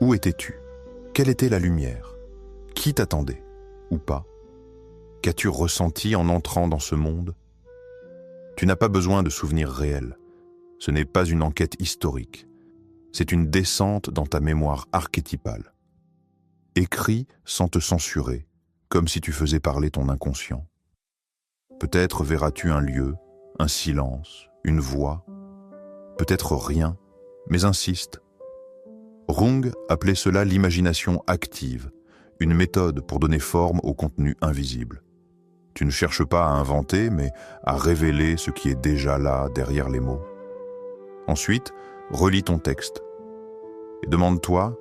Où étais-tu? Quelle était la lumière? Qui t'attendait? Ou pas? Qu'as-tu ressenti en entrant dans ce monde? Tu n'as pas besoin de souvenirs réels. Ce n'est pas une enquête historique. C'est une descente dans ta mémoire archétypale. Écris sans te censurer, comme si tu faisais parler ton inconscient. Peut-être verras-tu un lieu, un silence, une voix. Peut-être rien, mais insiste. Rung appelait cela l'imagination active, une méthode pour donner forme au contenu invisible. Tu ne cherches pas à inventer, mais à révéler ce qui est déjà là derrière les mots. Ensuite, relis ton texte et demande-toi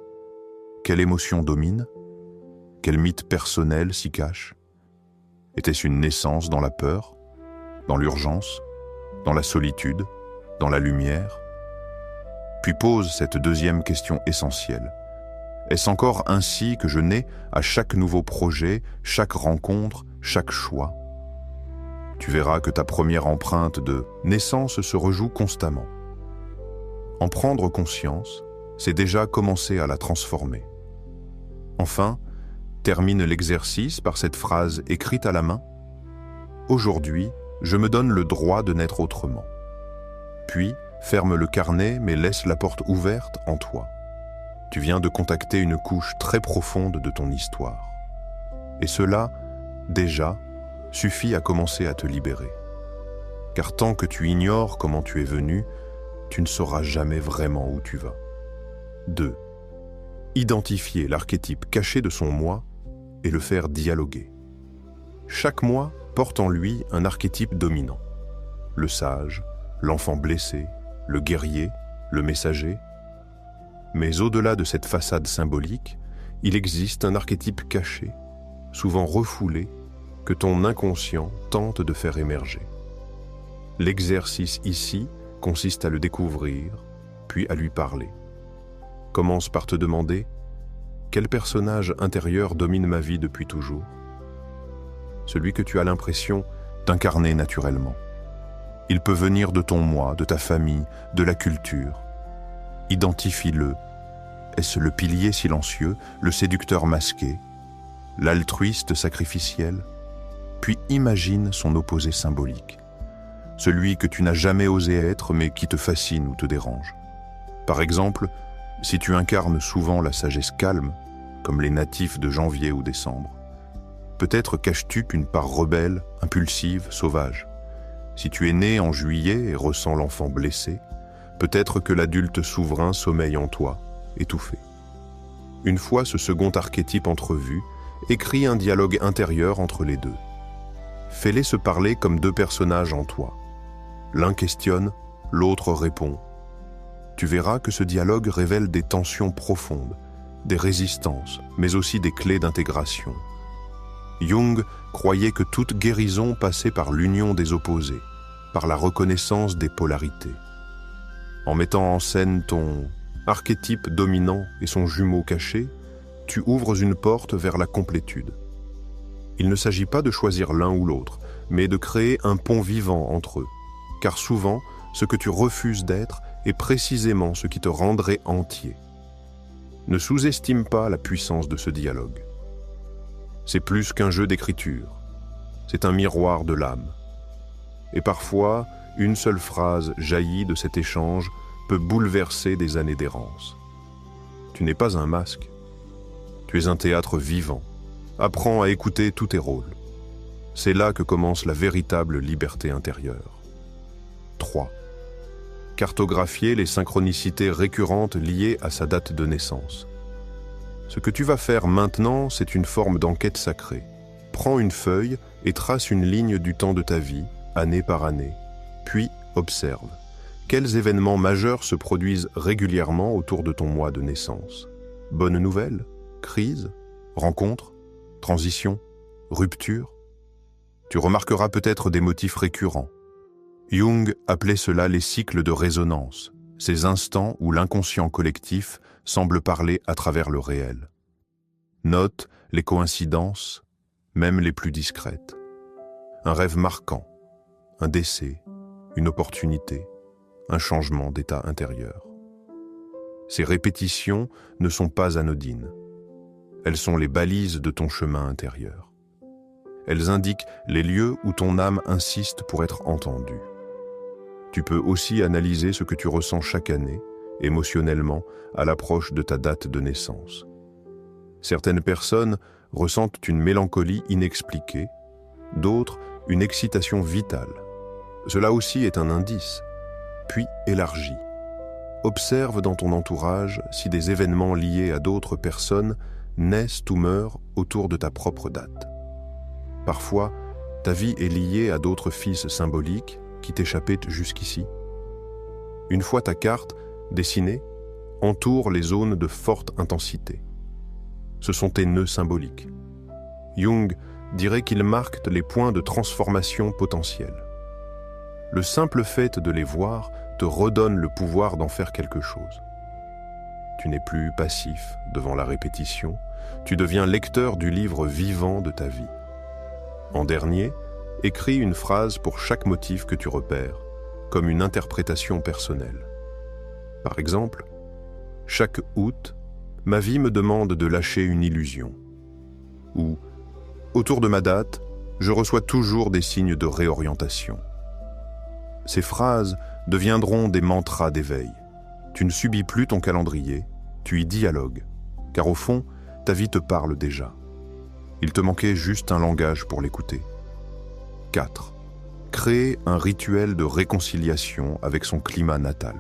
quelle émotion domine, quel mythe personnel s'y cache. Était-ce une naissance dans la peur, dans l'urgence, dans la solitude, dans la lumière? Puis pose cette deuxième question essentielle. Est-ce encore ainsi que je nais à chaque nouveau projet, chaque rencontre, chaque choix? Tu verras que ta première empreinte de naissance se rejoue constamment. En prendre conscience, c'est déjà commencer à la transformer. Enfin, termine l'exercice par cette phrase écrite à la main. Aujourd'hui, je me donne le droit de naître autrement. Puis, ferme le carnet mais laisse la porte ouverte en toi. Tu viens de contacter une couche très profonde de ton histoire. Et cela, déjà, suffit à commencer à te libérer. Car tant que tu ignores comment tu es venu, tu ne sauras jamais vraiment où tu vas. 2. Identifier l'archétype caché de son moi et le faire dialoguer. Chaque moi porte en lui un archétype dominant. Le sage, l'enfant blessé, le guerrier, le messager. Mais au-delà de cette façade symbolique, il existe un archétype caché, souvent refoulé, que ton inconscient tente de faire émerger. L'exercice ici consiste à le découvrir, puis à lui parler. Commence par te demander « Quel personnage intérieur domine ma vie depuis toujours ?» Celui que tu as l'impression d'incarner naturellement. Il peut venir de ton moi, de ta famille, de la culture. Identifie-le. Est-ce le pilier silencieux, le séducteur masqué, l'altruiste sacrificiel? Puis imagine son opposé symbolique. Celui que tu n'as jamais osé être mais qui te fascine ou te dérange. Par exemple, si tu incarnes souvent la sagesse calme, comme les natifs de janvier ou décembre, peut-être caches-tu qu'une part rebelle, impulsive, sauvage. Si tu es né en juillet et ressens l'enfant blessé, peut-être que l'adulte souverain sommeille en toi, étouffé. Une fois ce second archétype entrevu, écris un dialogue intérieur entre les deux. Fais-les se parler comme deux personnages en toi. L'un questionne, l'autre répond. Tu verras que ce dialogue révèle des tensions profondes, des résistances, mais aussi des clés d'intégration. Jung croyait que toute guérison passait par l'union des opposés, par la reconnaissance des polarités. En mettant en scène ton archétype dominant et son jumeau caché, tu ouvres une porte vers la complétude. Il ne s'agit pas de choisir l'un ou l'autre, mais de créer un pont vivant entre eux, car souvent, ce que tu refuses d'être est précisément ce qui te rendrait entier. Ne sous-estime pas la puissance de ce dialogue. C'est plus qu'un jeu d'écriture, c'est un miroir de l'âme. Et parfois, une seule phrase jaillie de cet échange peut bouleverser des années d'errance. Tu n'es pas un masque, tu es un théâtre vivant. Apprends à écouter tous tes rôles. C'est là que commence la véritable liberté intérieure. 3. Cartographier les synchronicités récurrentes liées à sa date de naissance. Ce que tu vas faire maintenant, c'est une forme d'enquête sacrée. Prends une feuille et trace une ligne du temps de ta vie, année par année. Puis observe. Quels événements majeurs se produisent régulièrement autour de ton mois de naissance? Bonne nouvelle? Crise? Rencontre? Transition? Rupture? Tu remarqueras peut-être des motifs récurrents. Jung appelait cela les cycles de résonance, ces instants où l'inconscient collectif semble parler à travers le réel. Note les coïncidences, même les plus discrètes. Un rêve marquant, un décès, une opportunité, un changement d'état intérieur. Ces répétitions ne sont pas anodines. Elles sont les balises de ton chemin intérieur. Elles indiquent les lieux où ton âme insiste pour être entendue. Tu peux aussi analyser ce que tu ressens chaque année, émotionnellement, à l'approche de ta date de naissance. Certaines personnes ressentent une mélancolie inexpliquée, d'autres une excitation vitale. Cela aussi est un indice. Puis élargis. Observe dans ton entourage si des événements liés à d'autres personnes naissent ou meurent autour de ta propre date. Parfois, ta vie est liée à d'autres fils symboliques qui t'échappaient jusqu'ici. Une fois ta carte dessinée, entoure les zones de forte intensité. Ce sont tes nœuds symboliques. Jung dirait qu'ils marquent les points de transformation potentiels. Le simple fait de les voir te redonne le pouvoir d'en faire quelque chose. Tu n'es plus passif devant la répétition, tu deviens lecteur du livre vivant de ta vie. En dernier, écris une phrase pour chaque motif que tu repères, comme une interprétation personnelle. Par exemple, chaque août, ma vie me demande de lâcher une illusion. Ou, autour de ma date, je reçois toujours des signes de réorientation. Ces phrases deviendront des mantras d'éveil. Tu ne subis plus ton calendrier, tu y dialogues, car au fond, ta vie te parle déjà. Il te manquait juste un langage pour l'écouter. 4. Créer un rituel de réconciliation avec son climat natal.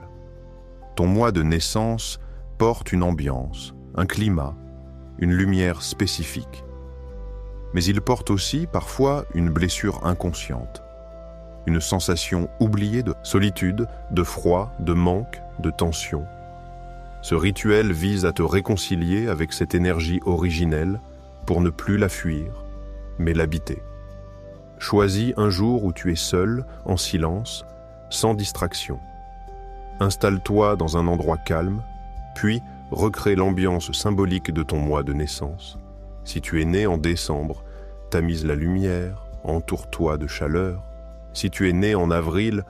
Ton mois de naissance porte une ambiance, un climat, une lumière spécifique. Mais il porte aussi parfois une blessure inconsciente, une sensation oubliée de solitude, de froid, de manque, de tension. Ce rituel vise à te réconcilier avec cette énergie originelle pour ne plus la fuir, mais l'habiter. Choisis un jour où tu es seul, en silence, sans distraction. Installe-toi dans un endroit calme, puis recrée l'ambiance symbolique de ton mois de naissance. Si tu es né en décembre, tamise la lumière, entoure-toi de chaleur. Si tu es né en avril,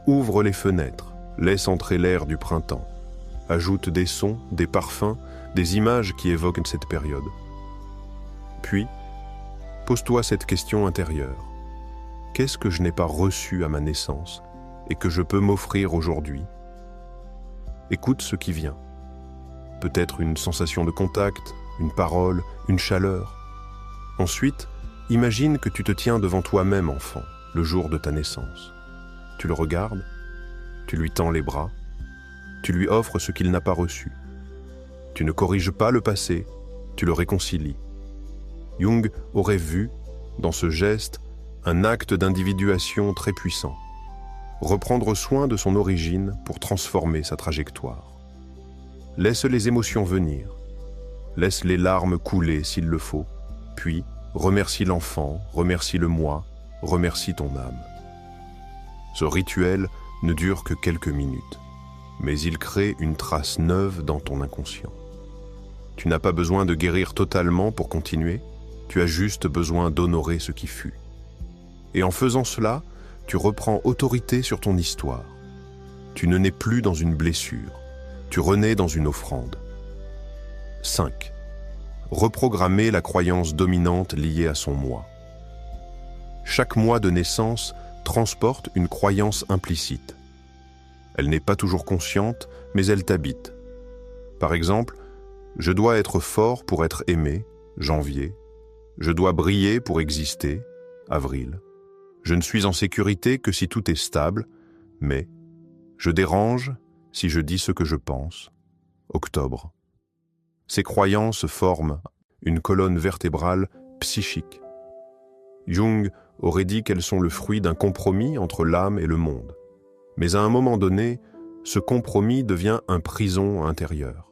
ouvre les fenêtres, laisse entrer l'air du printemps. Ajoute des sons, des parfums, des images qui évoquent cette période. Puis, pose-toi cette question intérieure. Qu'est-ce que je n'ai pas reçu à ma naissance et que je peux m'offrir aujourd'hui? Écoute ce qui vient. Peut-être une sensation de contact, une parole, une chaleur. Ensuite, imagine que tu te tiens devant toi-même, enfant, le jour de ta naissance. Tu le regardes, tu lui tends les bras, tu lui offres ce qu'il n'a pas reçu. Tu ne corriges pas le passé, tu le réconcilies. Jung aurait vu, dans ce geste, un acte d'individuation très puissant. Reprendre soin de son origine pour transformer sa trajectoire. Laisse les émotions venir, laisse les larmes couler s'il le faut, puis remercie l'enfant, remercie le moi, remercie ton âme. Ce rituel ne dure que quelques minutes, mais il crée une trace neuve dans ton inconscient. Tu n'as pas besoin de guérir totalement pour continuer, tu as juste besoin d'honorer ce qui fut. Et en faisant cela, tu reprends autorité sur ton histoire. Tu ne nais plus dans une blessure, tu renais dans une offrande. 5. Reprogrammer la croyance dominante liée à son moi. Chaque mois de naissance transporte une croyance implicite. Elle n'est pas toujours consciente, mais elle t'habite. Par exemple, je dois être fort pour être aimé, janvier. Je dois briller pour exister, avril. Je ne suis en sécurité que si tout est stable, mai. Je dérange si je dis ce que je pense, octobre. Ces croyances forment une colonne vertébrale psychique. Jung aurait dit qu'elles sont le fruit d'un compromis entre l'âme et le monde. Mais à un moment donné, ce compromis devient un prison intérieur.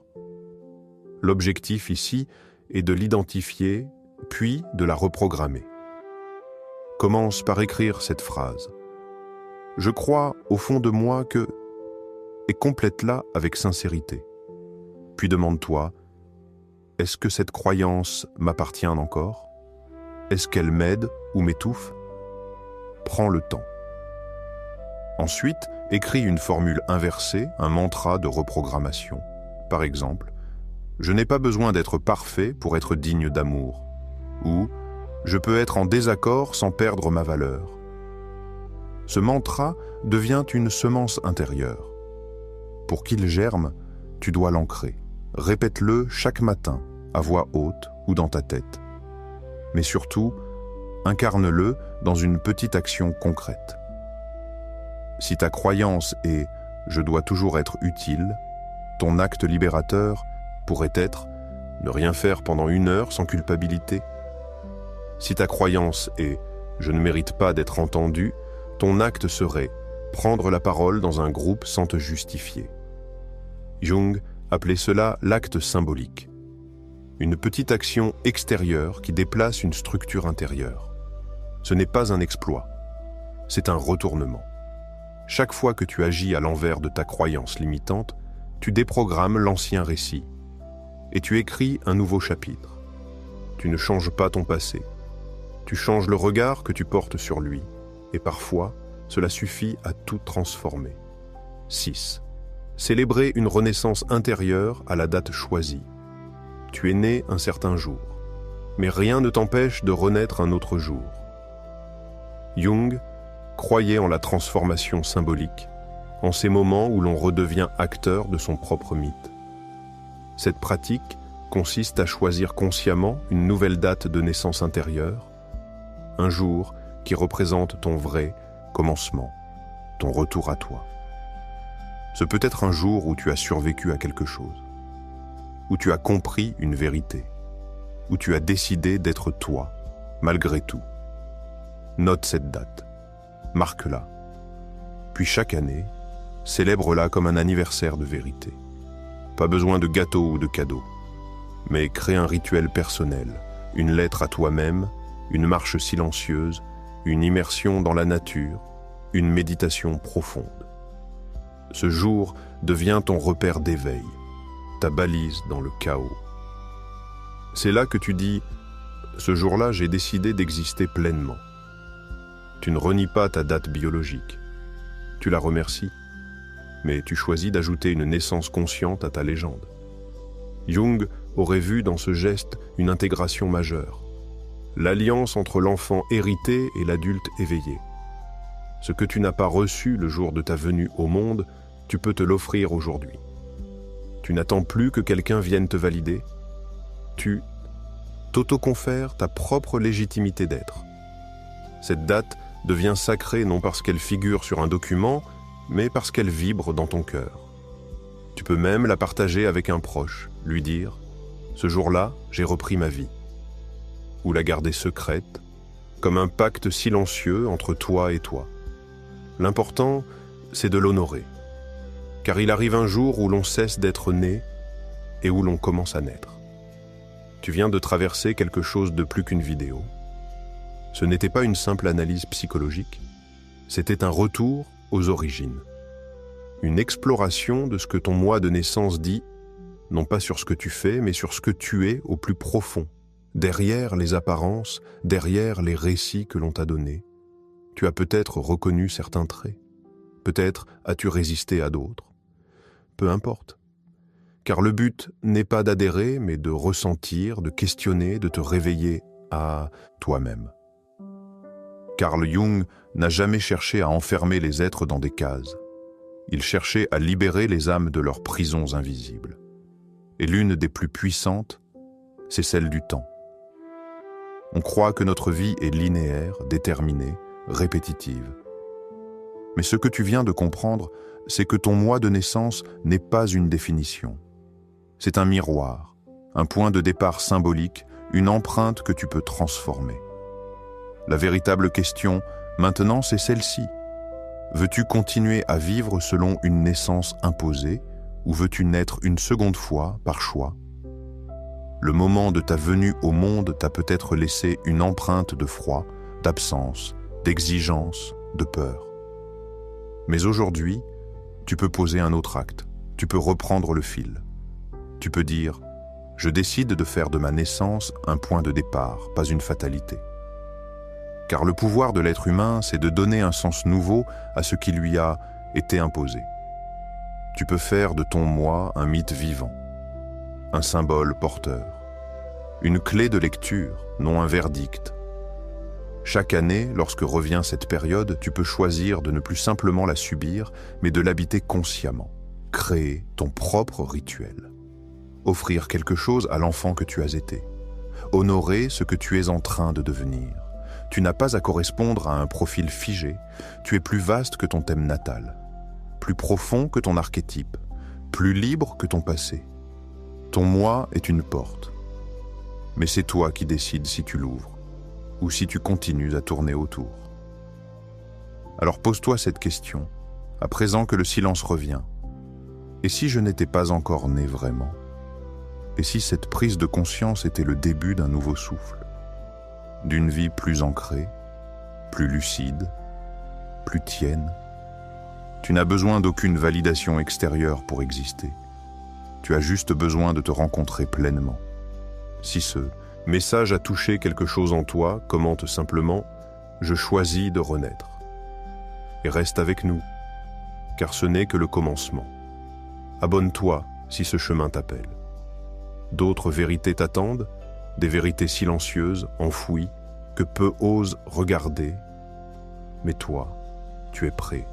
L'objectif ici est de l'identifier, puis de la reprogrammer. Commence par écrire cette phrase. Je crois au fond de moi que... et complète-la avec sincérité. Puis demande-toi, est-ce que cette croyance m'appartient encore? Est-ce qu'elle m'aide ou m'étouffe? Prends le temps. Ensuite, écris une formule inversée, un mantra de reprogrammation. Par exemple, Je n'ai pas besoin d'être parfait pour être digne d'amour. Ou je peux être en désaccord sans perdre ma valeur. Ce mantra devient une semence intérieure. Pour qu'il germe, tu dois l'ancrer. Répète-le chaque matin, à voix haute ou dans ta tête. Mais surtout, incarne-le dans une petite action concrète. Si ta croyance est « je dois toujours être utile », ton acte libérateur pourrait être « ne rien faire pendant 1 heure sans culpabilité ». Si ta croyance est « je ne mérite pas d'être entendu », ton acte serait « prendre la parole dans un groupe sans te justifier ». Jung appelait cela l'acte symbolique. Une petite action extérieure qui déplace une structure intérieure. Ce n'est pas un exploit, c'est un retournement. Chaque fois que tu agis à l'envers de ta croyance limitante, tu déprogrammes l'ancien récit et tu écris un nouveau chapitre. Tu ne changes pas ton passé, tu changes le regard que tu portes sur lui et parfois, cela suffit à tout transformer. 6. Célébrer une renaissance intérieure à la date choisie. Tu es né un certain jour, mais rien ne t'empêche de renaître un autre jour. Jung croyait en la transformation symbolique, en ces moments où l'on redevient acteur de son propre mythe. Cette pratique consiste à choisir consciemment une nouvelle date de naissance intérieure, un jour qui représente ton vrai commencement, ton retour à toi. Ce peut être un jour où tu as survécu à quelque chose, où tu as compris une vérité, où tu as décidé d'être toi, malgré tout. Note cette date, marque-la, puis chaque année, célèbre-la comme un anniversaire de vérité. Pas besoin de gâteau ou de cadeau, mais crée un rituel personnel, une lettre à toi-même, une marche silencieuse, une immersion dans la nature, une méditation profonde. Ce jour devient ton repère d'éveil, ta balise dans le chaos. C'est là que tu dis « Ce jour-là, j'ai décidé d'exister pleinement ». Tu ne renies pas ta date biologique. Tu la remercies, mais tu choisis d'ajouter une naissance consciente à ta légende. Jung aurait vu dans ce geste une intégration majeure, l'alliance entre l'enfant hérité et l'adulte éveillé. Ce que tu n'as pas reçu le jour de ta venue au monde, tu peux te l'offrir aujourd'hui. Tu n'attends plus que quelqu'un vienne te valider. Tu t'auto-confères ta propre légitimité d'être. Cette date devient sacrée non parce qu'elle figure sur un document, mais parce qu'elle vibre dans ton cœur. Tu peux même la partager avec un proche, lui dire « Ce jour-là, j'ai repris ma vie » ou la garder secrète, comme un pacte silencieux entre toi et toi. L'important, c'est de l'honorer, car il arrive un jour où l'on cesse d'être né et où l'on commence à naître. Tu viens de traverser quelque chose de plus qu'une vidéo. Ce n'était pas une simple analyse psychologique, c'était un retour aux origines. Une exploration de ce que ton moi de naissance dit, non pas sur ce que tu fais, mais sur ce que tu es au plus profond, derrière les apparences, derrière les récits que l'on t'a donnés. Tu as peut-être reconnu certains traits, peut-être as-tu résisté à d'autres. Peu importe, car le but n'est pas d'adhérer, mais de ressentir, de questionner, de te réveiller à toi-même. Carl Jung n'a jamais cherché à enfermer les êtres dans des cases. Il cherchait à libérer les âmes de leurs prisons invisibles. Et l'une des plus puissantes, c'est celle du temps. On croit que notre vie est linéaire, déterminée, répétitive. Mais ce que tu viens de comprendre, c'est que ton moi de naissance n'est pas une définition. C'est un miroir, un point de départ symbolique, une empreinte que tu peux transformer. La véritable question, maintenant, c'est celle-ci. Veux-tu continuer à vivre selon une naissance imposée ou veux-tu naître une seconde fois par choix? Le moment de ta venue au monde t'a peut-être laissé une empreinte de froid, d'absence, d'exigence, de peur. Mais aujourd'hui, tu peux poser un autre acte, tu peux reprendre le fil. Tu peux dire « Je décide de faire de ma naissance un point de départ, pas une fatalité ». Car le pouvoir de l'être humain, c'est de donner un sens nouveau à ce qui lui a été imposé. Tu peux faire de ton moi un mythe vivant. un symbole porteur. Une clé de lecture, non un verdict. Chaque année, lorsque revient cette période, tu peux choisir de ne plus simplement la subir, mais de l'habiter consciemment. Créer ton propre rituel. Offrir quelque chose à l'enfant que tu as été. Honorer ce que tu es en train de devenir. Tu n'as pas à correspondre à un profil figé, tu es plus vaste que ton thème natal, plus profond que ton archétype, plus libre que ton passé. Ton moi est une porte, mais c'est toi qui décides si tu l'ouvres ou si tu continues à tourner autour. Alors pose-toi cette question, à présent que le silence revient. Et si je n'étais pas encore né vraiment? Et si cette prise de conscience était le début d'un nouveau souffle? D'une vie plus ancrée, plus lucide, plus tienne. Tu n'as besoin d'aucune validation extérieure pour exister. Tu as juste besoin de te rencontrer pleinement. Si ce message a touché quelque chose en toi, commente simplement « Je choisis de renaître ». Et reste avec nous, car ce n'est que le commencement. Abonne-toi si ce chemin t'appelle. D'autres vérités t'attendent, des vérités silencieuses, enfouies, que peu osent regarder. Mais toi, tu es prêt.